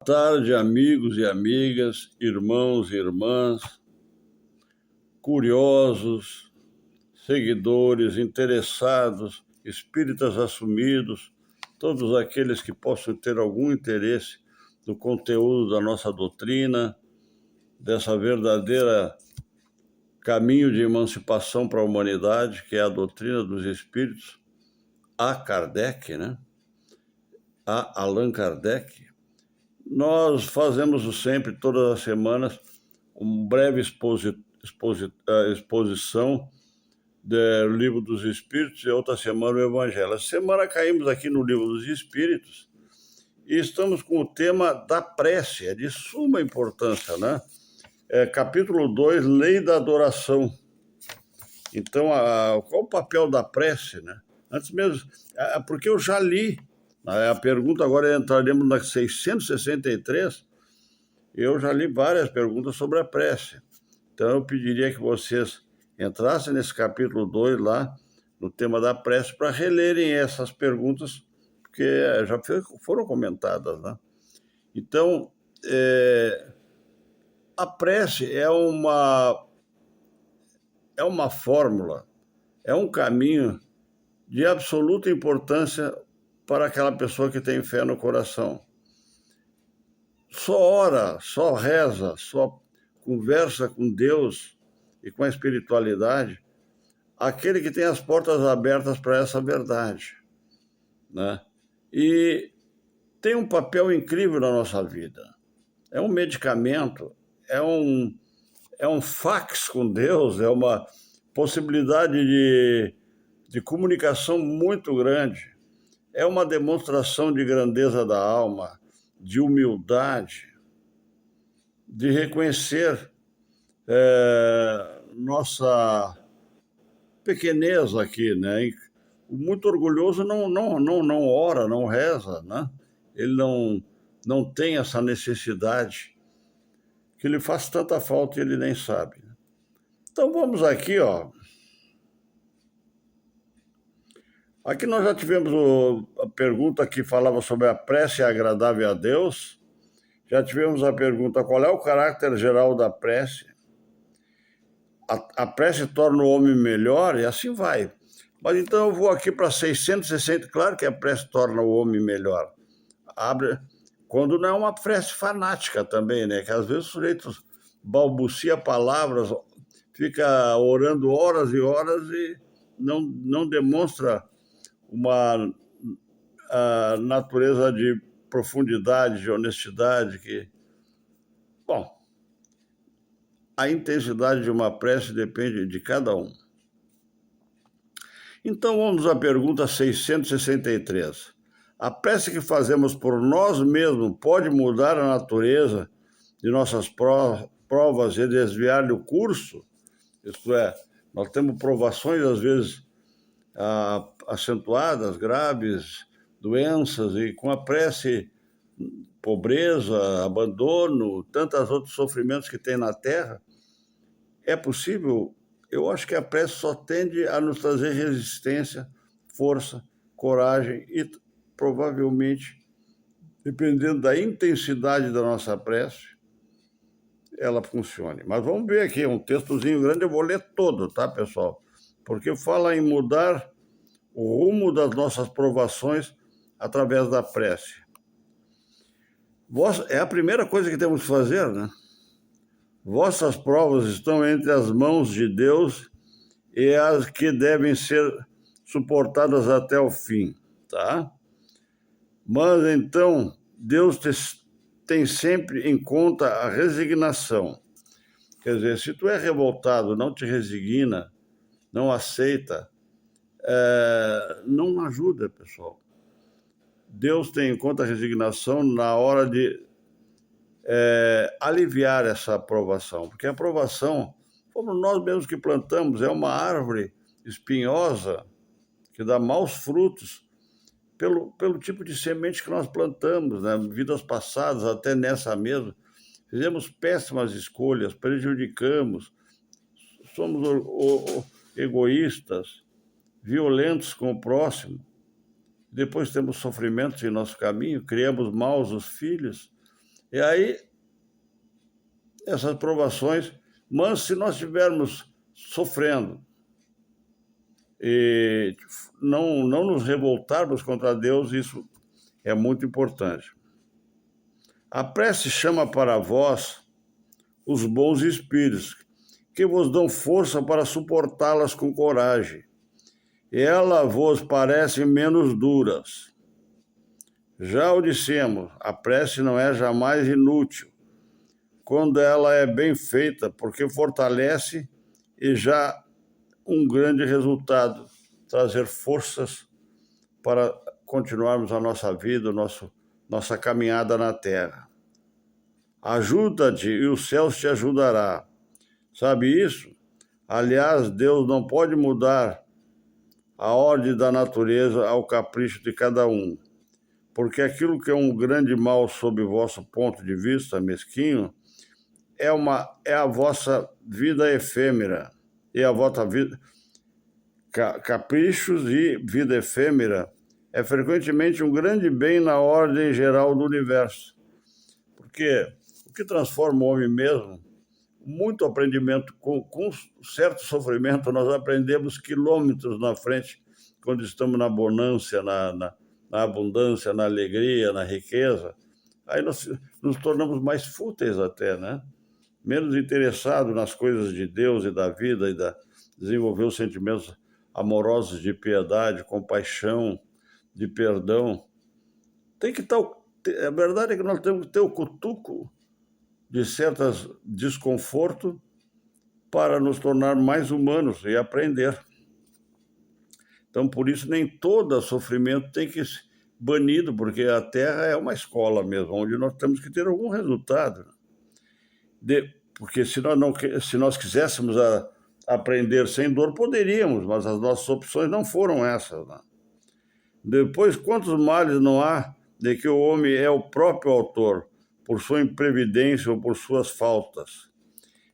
Boa tarde, amigos e amigas, irmãos e irmãs, curiosos, seguidores, interessados, espíritas assumidos, todos aqueles que possam ter algum interesse no conteúdo da nossa doutrina, dessa verdadeira caminho de emancipação para a humanidade, que é a doutrina dos espíritos, a Kardec, né? A Allan Kardec. Nós fazemos sempre, todas as semanas, uma breve exposição do Livro dos Espíritos e outra semana o Evangelho. Essa semana caímos aqui no Livro dos Espíritos e estamos com o tema da prece, é de suma importância, né? Capítulo 2, Lei da Adoração. Então, qual o papel da prece, né? Antes mesmo, porque eu já li, a pergunta agora entraremos na 663, eu já li várias perguntas sobre a prece. Então, eu pediria que vocês entrassem nesse capítulo 2 lá, no tema da prece, para relerem essas perguntas, porque já foram comentadas, né? Então, a prece é uma fórmula, é um caminho de absoluta importância para aquela pessoa que tem fé no coração. Só ora, só reza, só conversa com Deus e com a espiritualidade aquele que tem as portas abertas para essa verdade, né? E tem um papel incrível na nossa vida. É um medicamento, é um fax com Deus, é uma possibilidade de comunicação muito grande. É uma demonstração de grandeza da alma, de humildade, de reconhecer nossa pequenez aqui, né? O muito orgulhoso não ora, não reza, né? Ele não tem essa necessidade que lhe faz tanta falta e ele nem sabe. Então vamos aqui, ó. Aqui nós já tivemos a pergunta que falava sobre a prece agradável a Deus. Já tivemos a pergunta: qual é o caráter geral da prece? A prece torna o homem melhor e assim vai. Mas então eu vou aqui para 660. Claro que a prece torna o homem melhor. Quando não é uma prece fanática também, né? Que às vezes o sujeito balbucia palavras, fica orando horas e horas e não demonstra uma natureza de profundidade, de honestidade Bom, a intensidade de uma prece depende de cada um. Então vamos à pergunta 663. A prece que fazemos por nós mesmos pode mudar a natureza de nossas provas e desviar-lhe o curso? Isto é, nós temos provações, às vezes, acentuadas, graves, doenças, e com a prece, pobreza, abandono, tantos outros sofrimentos que tem na Terra. É possível? Eu acho que a prece só tende a nos trazer resistência, força, coragem e, provavelmente, dependendo da intensidade da nossa prece, ela funcione. Mas vamos ver aqui, um textozinho grande, eu vou ler todo, tá, pessoal? Porque fala em mudar o rumo das nossas provações através da prece. É a primeira coisa que temos que fazer, né? Vossas provas estão entre as mãos de Deus e as que devem ser suportadas até o fim, tá? Mas então, Deus tem sempre em conta a resignação. Quer dizer, se tu é revoltado, não te resigna, não aceita, não ajuda, pessoal. Deus tem em conta a resignação na hora de aliviar essa aprovação, porque a aprovação, fomos nós mesmos que plantamos, é uma árvore espinhosa que dá maus frutos pelo tipo de semente que nós plantamos, né? Vidas passadas, até nessa mesma, fizemos péssimas escolhas, prejudicamos, somos egoístas, violentos com o próximo, depois temos sofrimentos em nosso caminho, criamos maus os filhos, E aí, essas provações, mas se nós estivermos sofrendo e não nos revoltarmos contra Deus, isso é muito importante. A prece chama para vós os bons espíritos, que vos dão força para suportá-las com coragem. E elas vos parecem menos duras. Já o dissemos, a prece não é jamais inútil, quando ela é bem feita, porque fortalece e já um grande resultado, trazer forças para continuarmos a nossa vida, nossa caminhada na Terra. Ajuda-te e os céus te ajudará. Sabe isso? Aliás, Deus não pode mudar a ordem da natureza ao capricho de cada um, porque aquilo que é um grande mal sob vosso ponto de vista mesquinho é a vossa vida efêmera e a vossa vida caprichos e vida efêmera é frequentemente um grande bem na ordem geral do universo. Porque o que transforma o homem mesmo, muito aprendimento, com certo sofrimento, nós aprendemos quilômetros na frente, quando estamos na bonância, na abundância, na alegria, na riqueza. Aí nós nos tornamos mais fúteis até, né? Menos interessados nas coisas de Deus e da vida, desenvolver os sentimentos amorosos de piedade, compaixão, de perdão. Tem que estar. A verdade é que nós temos que ter o cutuco de certos desconforto para nos tornar mais humanos e aprender. Então, por isso, nem todo sofrimento tem que ser banido, porque a Terra é uma escola mesmo, onde nós temos que ter algum resultado. Porque se nós quiséssemos aprender sem dor, poderíamos, mas as nossas opções não foram essas. Né? Depois, quantos males não há de que o homem é o próprio autor, por sua imprevidência ou por suas faltas?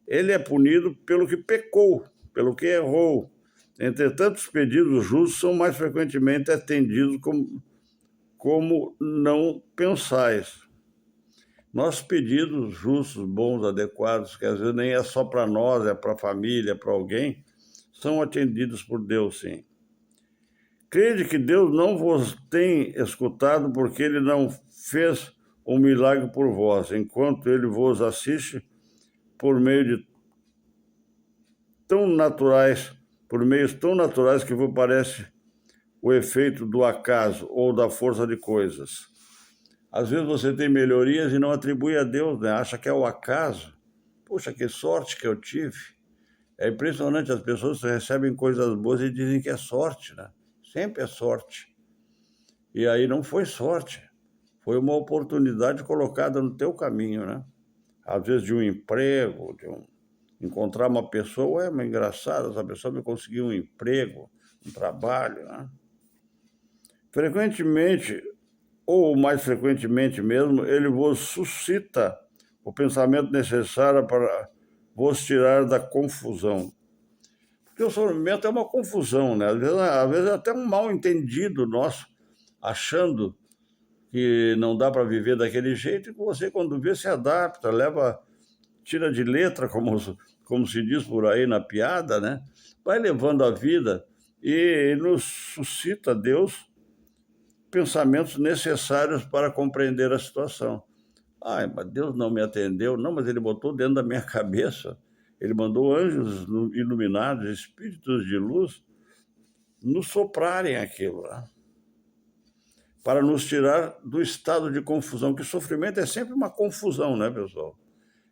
Ele é punido pelo que pecou, pelo que errou. Entretanto, os pedidos justos são mais frequentemente atendidos como não pensais. Nossos pedidos justos, bons, adequados, que às vezes nem é só para nós, é para a família, para alguém, são atendidos por Deus, sim. Crede que Deus não vos tem escutado porque Ele não fez um milagre por vós, enquanto Ele vos assiste por meios tão naturais que vos parece o efeito do acaso ou da força de coisas. Às vezes você tem melhorias e não atribui a Deus, né? Acha que é o acaso. Poxa, que sorte que eu tive. É impressionante, as pessoas recebem coisas boas e dizem que é sorte, né? Sempre é sorte. E aí não foi sorte. Foi uma oportunidade colocada no teu caminho, né? Às vezes de um emprego, encontrar uma pessoa, mas engraçado, essa pessoa me conseguiu um emprego, um trabalho, né? Frequentemente, ou mais frequentemente mesmo, ele vos suscita o pensamento necessário para vos tirar da confusão. Porque o sofrimento é uma confusão, né? Às vezes é até um mal entendido nosso, achando que não dá para viver daquele jeito, e você, quando vê, se adapta, tira de letra, como se diz por aí na piada, né? Vai levando a vida e nos suscita, Deus, pensamentos necessários para compreender a situação. Ai, mas Deus não me atendeu. Não, mas Ele botou dentro da minha cabeça. Ele mandou anjos iluminados, espíritos de luz, nos soprarem aquilo, né? Para nos tirar do estado de confusão, que sofrimento é sempre uma confusão, né, pessoal?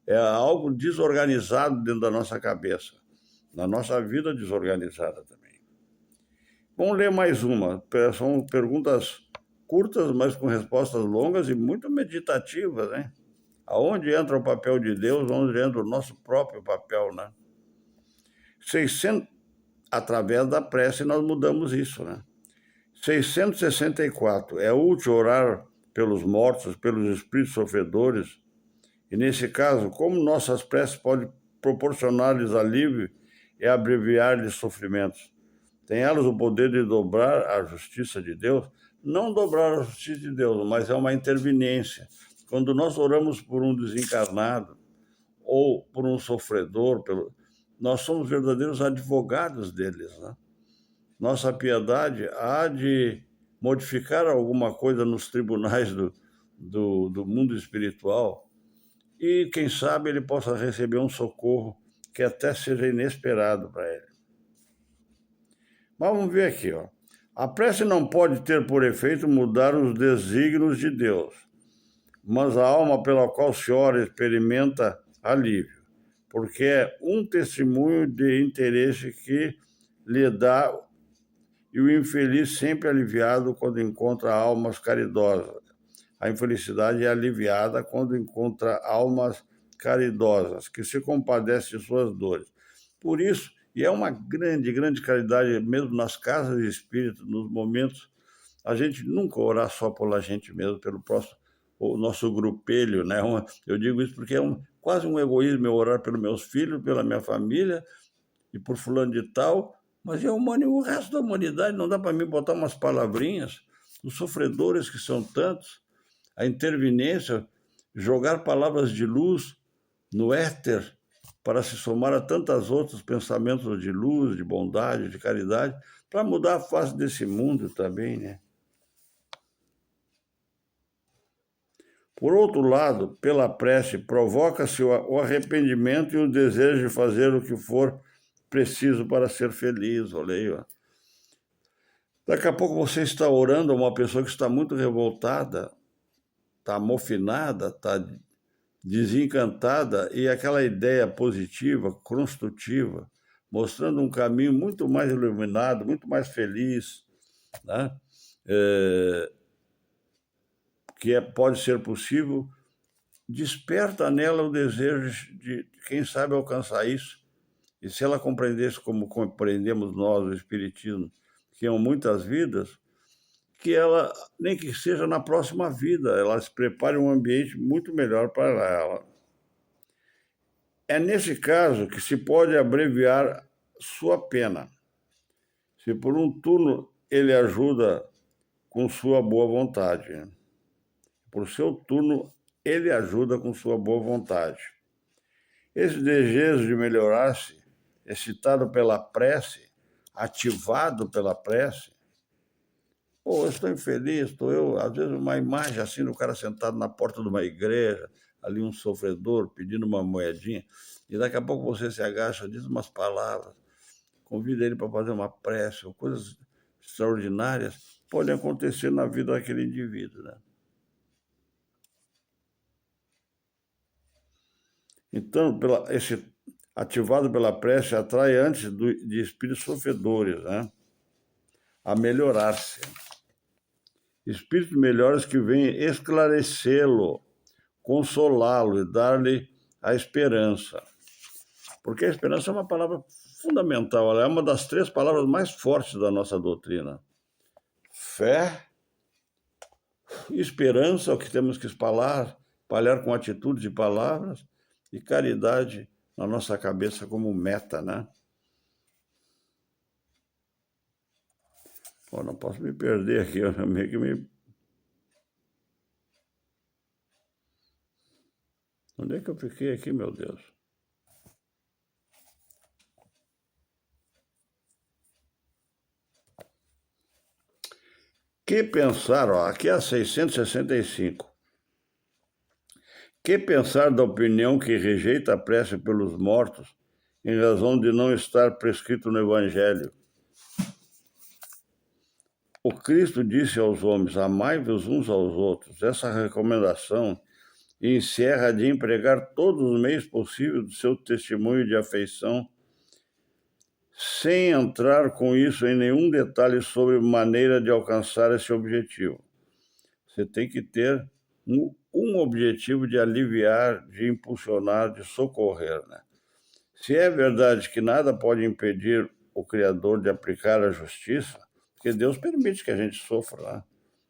É algo desorganizado dentro da nossa cabeça, na nossa vida desorganizada também. Vamos ler mais uma. São perguntas curtas, mas com respostas longas e muito meditativas, né? Aonde entra o papel de Deus, onde entra o nosso próprio papel, né? 600, através da prece nós mudamos isso, né? 664. É útil orar pelos mortos, pelos espíritos sofredores, e nesse caso, como nossas preces podem proporcionar-lhes alívio e abreviar-lhes sofrimentos? Tem elas o poder de dobrar a justiça de Deus? Não dobrar a justiça de Deus, mas é uma interveniência. Quando nós oramos por um desencarnado ou por um sofredor, nós somos verdadeiros advogados deles, né? Nossa piedade há de modificar alguma coisa nos tribunais do mundo espiritual e, quem sabe, ele possa receber um socorro que até seja inesperado para ele. Mas vamos ver aqui, ó. A prece não pode ter por efeito mudar os desígnios de Deus, mas a alma pela qual se ora experimenta alívio, porque é um testemunho de interesse que lhe dá, e o infeliz sempre aliviado quando encontra almas caridosas. A infelicidade é aliviada quando encontra almas caridosas, que se compadecem de suas dores. Por isso, e é uma grande, grande caridade, mesmo nas casas de espírito, nos momentos, a gente nunca orar só pela gente mesmo, pelo próximo, o nosso grupelho, né? Eu digo isso porque é quase um egoísmo eu orar pelos meus filhos, pela minha família e por fulano de tal, mas o resto da humanidade não dá para mim botar umas palavrinhas, os sofredores que são tantos, a intervinência, jogar palavras de luz no éter para se somar a tantos outros pensamentos de luz, de bondade, de caridade, para mudar a face desse mundo também, né? Por outro lado, pela prece, provoca-se o arrependimento e o desejo de fazer o que for preciso para ser feliz. Olha aí, ó. Daqui a pouco você está orando a uma pessoa que está muito revoltada, está amofinada, está desencantada, e aquela ideia positiva, construtiva, mostrando um caminho muito mais iluminado, muito mais feliz, né? Pode ser possível, desperta nela o desejo de, quem sabe, alcançar isso. E se ela compreendesse como compreendemos nós, o Espiritismo, que há muitas vidas, que ela, nem que seja na próxima vida, ela se prepare um ambiente muito melhor para ela. É nesse caso que se pode abreviar sua pena. Se por um turno ele ajuda com sua boa vontade, por seu turno ele ajuda com sua boa vontade. Esse desejo de melhorar-se, excitado pela prece, ativado pela prece, eu estou infeliz, às vezes uma imagem assim do cara sentado na porta de uma igreja, ali um sofredor pedindo uma moedinha, e daqui a pouco você se agacha, diz umas palavras, convida ele para fazer uma prece, ou coisas extraordinárias podem acontecer na vida daquele indivíduo, né? Então, ativado pela prece, atrai antes de espíritos sofredores, né? A melhorar-se. Espíritos melhores que vêm esclarecê-lo, consolá-lo e dar-lhe a esperança. Porque a esperança é uma palavra fundamental, ela é uma das 3 palavras mais fortes da nossa doutrina. Fé, esperança, é o que temos que espalhar com atitudes e palavras, e caridade na nossa cabeça como meta, né? Não posso me perder aqui, eu meio que me... Onde é que eu fiquei aqui, meu Deus? Que pensar, ó, aqui é a 665. Que pensar da opinião que rejeita a prece pelos mortos em razão de não estar prescrito no Evangelho? O Cristo disse aos homens, amai-vos uns aos outros. Essa recomendação encerra de empregar todos os meios possíveis do seu testemunho de afeição, sem entrar com isso em nenhum detalhe sobre maneira de alcançar esse objetivo. Você tem que ter um objetivo de aliviar, de impulsionar, de socorrer, né? Se é verdade que nada pode impedir o Criador de aplicar a justiça, porque Deus permite que a gente sofra, né?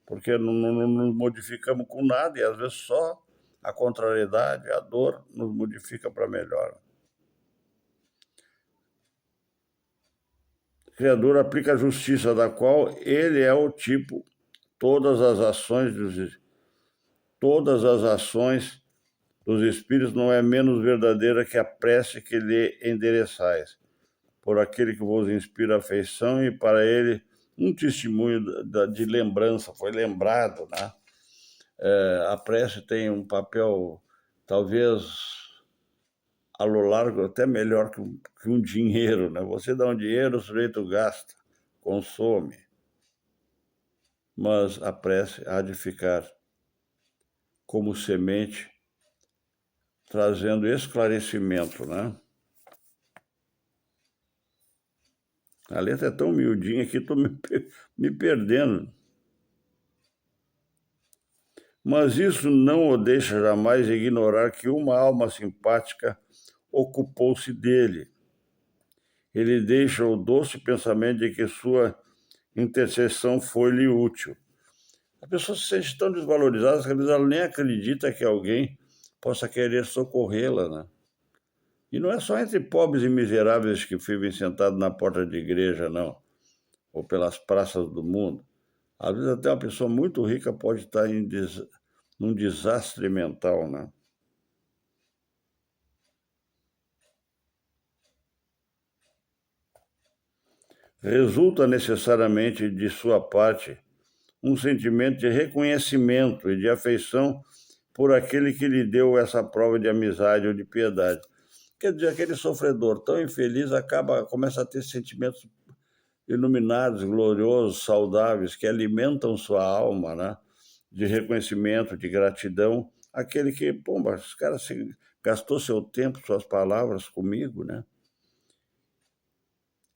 Porque não nos modificamos com nada e às vezes só a contrariedade, a dor nos modifica para melhor. O Criador aplica a justiça da qual ele é o tipo, todas as ações todas as ações dos Espíritos não é menos verdadeira que a prece que lhe endereçais, por aquele que vos inspira afeição e para ele um testemunho de lembrança, foi lembrado, né? A prece tem um papel, talvez, a lo largo, até melhor que um dinheiro, né? Você dá um dinheiro, o sujeito gasta, consome, mas a prece há de ficar como semente, trazendo esclarecimento, né? A letra é tão miudinha que estou me perdendo. Mas isso não o deixa jamais ignorar que uma alma simpática ocupou-se dele. Ele deixa o doce pensamento de que sua intercessão foi-lhe útil. A pessoa se sente tão desvalorizada que às vezes ela nem acredita que alguém possa querer socorrê-la, né? E não é só entre pobres e miseráveis que vivem sentados na porta de igreja, não, ou pelas praças do mundo. Às vezes até uma pessoa muito rica pode estar num desastre mental, né? Resulta necessariamente de sua parte um sentimento de reconhecimento e de afeição por aquele que lhe deu essa prova de amizade ou de piedade. Quer dizer, aquele sofredor tão infeliz começa a ter sentimentos iluminados, gloriosos, saudáveis, que alimentam sua alma, né? De reconhecimento, de gratidão. Aquele que, pomba, esse cara gastou seu tempo, suas palavras comigo, né?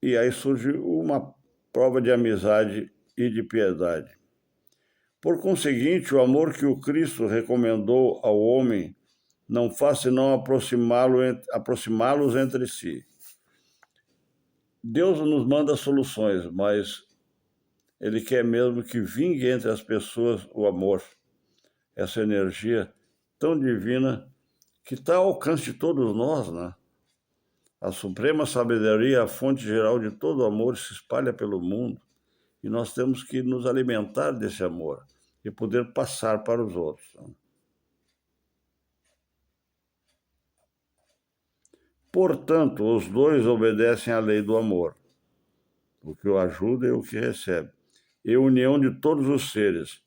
E aí surge uma prova de amizade e de piedade. Por conseguinte, o amor que o Cristo recomendou ao homem não faz senão aproximá-los entre si. Deus nos manda soluções, mas Ele quer mesmo que vingue entre as pessoas o amor, essa energia tão divina que está ao alcance de todos nós, né? A suprema sabedoria, a fonte geral de todo amor, se espalha pelo mundo e nós temos que nos alimentar desse amor e poder passar para os outros. Portanto, os dois obedecem à lei do amor, o que o ajuda e o que recebe, e a união de todos os seres,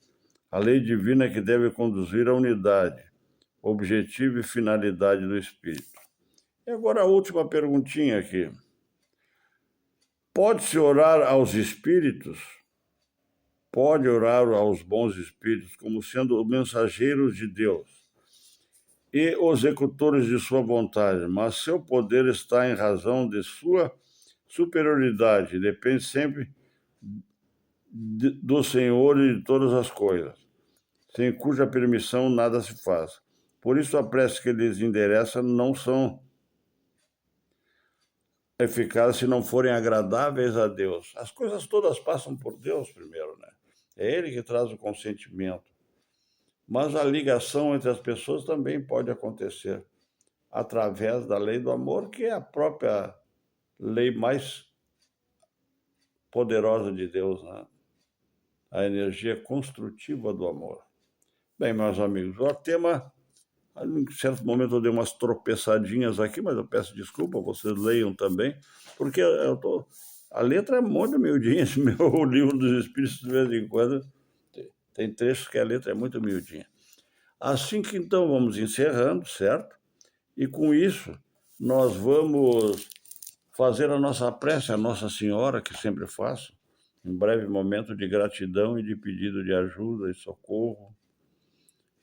a lei divina que deve conduzir à unidade, objetivo e finalidade do espírito. E agora a última perguntinha aqui. Pode-se orar aos espíritos? Pode orar aos bons espíritos como sendo mensageiros de Deus e os executores de sua vontade, mas seu poder está em razão de sua superioridade, depende sempre do Senhor e de todas as coisas, sem cuja permissão nada se faz. Por isso a prece que lhes endereça não são eficazes se não forem agradáveis a Deus. As coisas todas passam por Deus primeiro, né? É Ele que traz o consentimento. Mas a ligação entre as pessoas também pode acontecer através da lei do amor, que é a própria lei mais poderosa de Deus, né? A energia construtiva do amor. Bem, meus amigos, o tema, em certo momento eu dei umas tropeçadinhas aqui, mas eu peço desculpa, vocês leiam também, porque a letra é muito miudinha, esse meu livro dos Espíritos, de vez em quando, tem trechos que a letra é muito miudinha. Assim que então vamos encerrando, certo? E com isso nós vamos fazer a nossa prece à Nossa Senhora, que sempre faço, um breve momento de gratidão e de pedido de ajuda e socorro.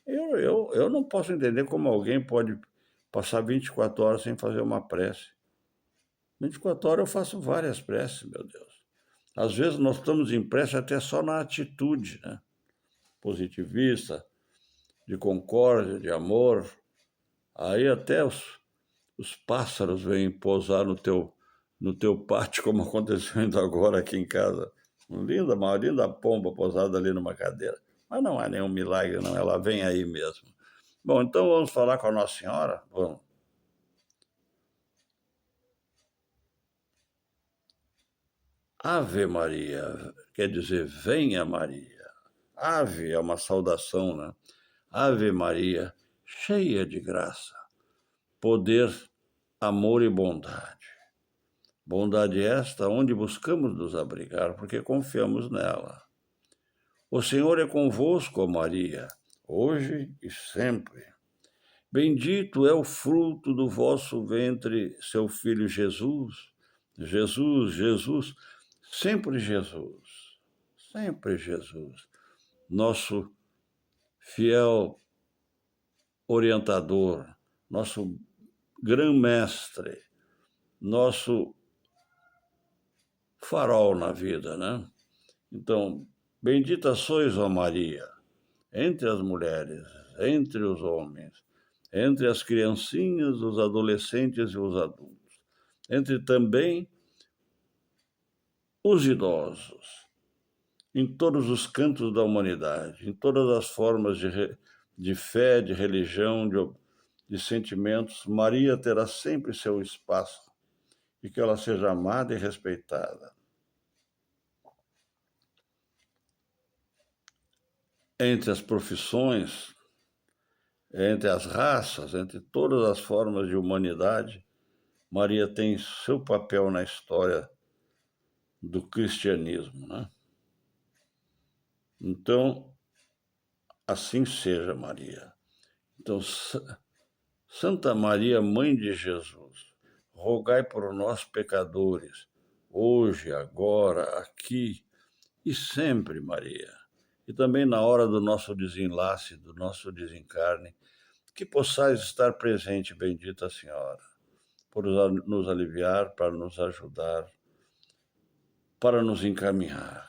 Eu não posso entender como alguém pode passar 24 horas sem fazer uma prece. 24 horas eu faço várias preces, meu Deus. Às vezes nós estamos em prece até só na atitude, né? Positivista, de concórdia, de amor. Aí até os pássaros vêm pousar no teu pátio, como aconteceu ainda agora aqui em casa. Uma linda pomba pousada ali numa cadeira. Mas não é nenhum milagre, não. Ela vem aí mesmo. Bom, então vamos falar com a Nossa Senhora? Vamos. Ave Maria, quer dizer, venha Maria. Ave é uma saudação, né? Ave Maria, cheia de graça, poder, amor e bondade. Bondade esta onde buscamos nos abrigar, porque confiamos nela. O Senhor é convosco, ó Maria, hoje e sempre. Bendito é o fruto do vosso ventre, seu Filho Jesus. Jesus, Jesus, sempre Jesus, sempre Jesus, nosso fiel orientador, nosso grão-mestre, nosso farol na vida, né? Então, bendita sois, ó Maria, entre as mulheres, entre os homens, entre as criancinhas, os adolescentes e os adultos, entre também os idosos, em todos os cantos da humanidade, em todas as formas de fé, de religião, de sentimentos, Maria terá sempre seu espaço e que ela seja amada e respeitada. Entre as profissões, entre as raças, entre todas as formas de humanidade, Maria tem seu papel na história do cristianismo, né? Então, assim seja, Maria. Então, Santa Maria, Mãe de Jesus, rogai por nós, pecadores, hoje, agora, aqui e sempre, Maria. E também na hora do nosso desenlace, do nosso desencarne, que possais estar presente, bendita Senhora, por nos aliviar, para nos ajudar, para nos encaminhar.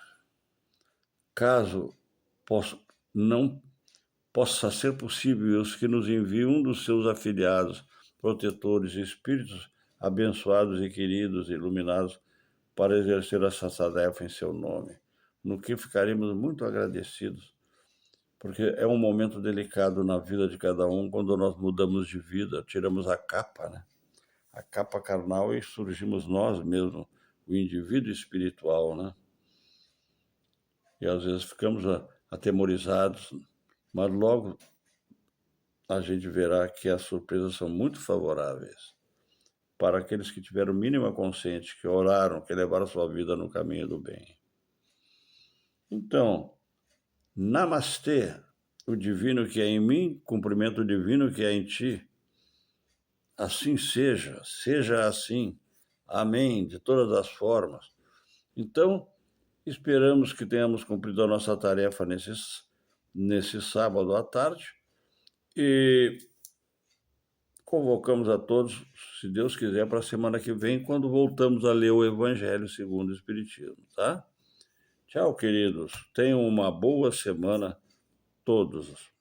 Caso não possa ser possível, os que nos enviam um dos seus afiliados, protetores, espíritos abençoados e queridos, iluminados, para exercer essa tarefa em seu nome, no que ficaremos muito agradecidos, porque é um momento delicado na vida de cada um, quando nós mudamos de vida, tiramos a capa, né? A capa carnal e surgimos nós mesmos, o indivíduo espiritual, né? E às vezes ficamos atemorizados, mas logo a gente verá que as surpresas são muito favoráveis para aqueles que tiveram mínima consciência, que oraram, que levaram sua vida no caminho do bem. Então, namastê, o divino que é em mim, cumprimento o divino que é em ti. Assim seja, seja assim. Amém, de todas as formas. Então, esperamos que tenhamos cumprido a nossa tarefa nesse sábado à tarde e convocamos a todos, se Deus quiser, para a semana que vem, quando voltamos a ler o Evangelho segundo o Espiritismo, tá? Tchau, queridos. Tenham uma boa semana todos.